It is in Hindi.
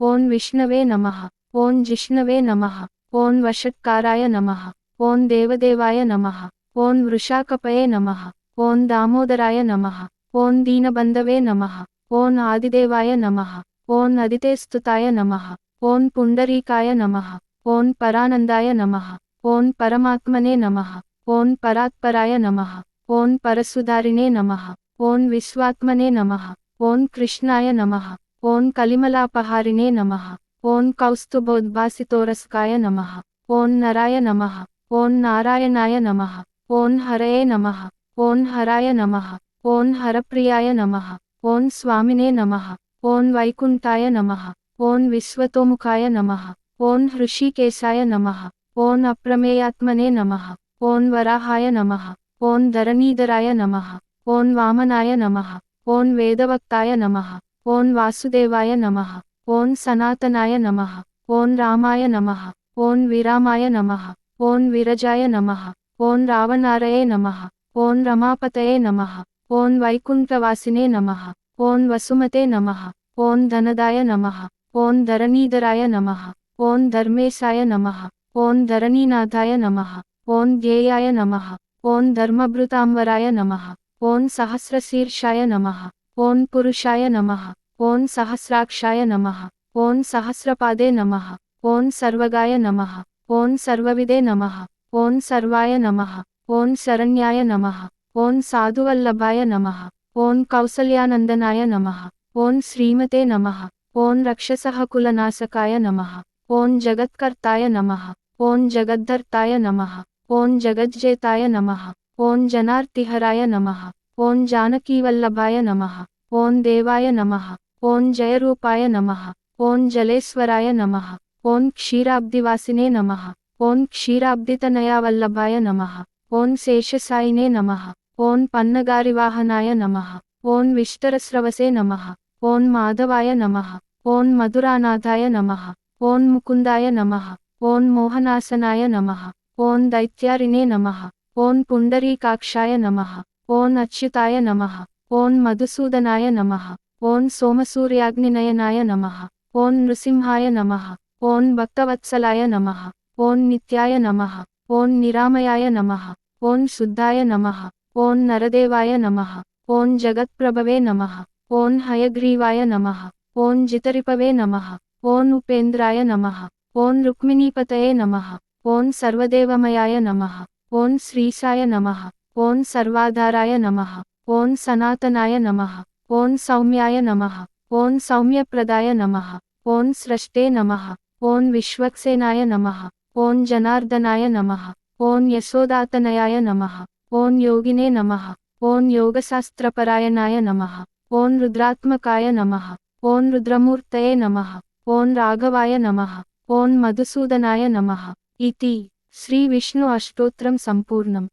ओं विष्णवे नमः। ओं जिष्णवे नमः। ओं वषट्काराय नमः। ओं देवदेवाय नमः। ओं वृषाकपये नमः। ओं दामोदराय नमः। ओं दीनबंधवे नमः। ओं आदिदेवाय नमः। ओं अदितेस्तुताय नमः। ओं पुंडरीकाय नमः। ओं परानंदाय नमः। ओं परमात्मने नमः। ओं परात्पराय नमः। ओं परसुधारिणे नमः। ओं विश्वात्मने नमः। ओं कृष्णाय नमः। ओं कलिमलापहारिणे नमः। ओं कौस्तुभोद्भासितोरस्काय नमः। ओं नराय नमः। ओं नारायणाय नमः। ओं हरये नमः। ओं हराय नमः। ओं हरप्रियाय नमः। ओं स्वामिने नमः। ओं वैकुंठाय नमः। ओं विश्वतोमुखाय नमः। ओं हृषिकेशाय नमः। ओं अप्रमेयात्मने नमः। ओं वराहाय नमः। ओं धरणीधराय नमः। ओं वामनाय नमः। ओं वेदवक्ताय नमः। ओं वासुदेवाय नमः। ओं सनातनाय नमः। ओं रामाय नमः। ओं विरामाय नमः। ओं विरजाय नमः। ओं रावणारये नमः। ओं रमापतये नमः। ओं वैकुंठवासिने नमः। ओं वसुमते नमः। ओं धनदाय नमः। ओं धरणीधराय नमः। ओं धर्मेशाय नमः। ओं धरणीनाथाय नमः। ओं ध्येयाय नमः। ओं धर्मभृतांबराय नमः। ओं सहस्रशीर्षाय नमः। ओं पुरुषाय नमः। ओं सहस्राक्षाय नमः। ओं सहस्रपादे नमः। ओं सर्वगाय नमः। ओं सर्वविदे नमः। ओं सर्वाय नमः। ओं शरण्याय नमः। ओं साधुवल्लभाय नमः। ओं कौसल्यानंदनाय नमः। ओं श्रीमते नमः। ओं रक्षसः कुलनाशकाय नमः। ओं जगत्कर्ताय नमः। ओं जगद्धर्ताय नमः। ओं जगज्जेताय नमः। ओं जनार्तिहराय नमः। ओं जानकीवल्लभाय नमः। ओं देवाय नमः। ओं जयरूपाय नमः। ओं जलेश्वराय नमः। ओं क्षीराब्दिवासिने नमः। ओं क्षीराब्दितनयावल्लभाय नमः। ओं शेषशायिने नमः। ओं पन्नगारिवाहनाय नमः। ओं विष्टरस्रवसे नमः। ओं माधवाय नमः। ओं मधुरानाथाय नमः। ओं मुकुंदाय नमः। ओं मोहनासनाय नमः। ओं दैत्यारिणे नमः। ओं पुंडरीकाक्षाय नमः। ओं अच्युताय नमः। ओं मधुसूदनाय नमः। ओं सोमसूर्याग्निनयनाय नमः। ओं नृसिंहाय नमः। ओं भक्तवत्सलाय नमः। ओं नित्याय नमः। ओं निरामयाय नमः। ओं शुद्धाय नमः। ओं नरदेवाय नमः। ओं जगत्प्रभवे नमः। ओं हयग्रीवाय नमः। ओं जितरिपवे नमः। ओं उपेन्द्राय नमः। ओं रुक्मिणीपतये नमः। ओं सर्वदेवमयाय नमः। ओं श्रीशाय नमः। ओं सर्वाधाराय नमः। ओं सनातनाय नमः। ओं सौम्याय नमः। ओं सौम्यप्रदाय नमः। ओं स्रष्टे नमः। ओं विश्वक्सेनाय नमः। ओं जनार्दनाय नमः। ओं यशोदातनयाय नमः। ओं योगिने नमः। ओं योगशास्त्रपरायणाय नमः। ओं रुद्रात्मकाय नमः। ओं रुद्रमूर्तये नमः। ओं राघवाय नमः। ओं मधुसूदनाय नमः। इति श्री विष्णु अष्टोत्रम संपूर्णम्।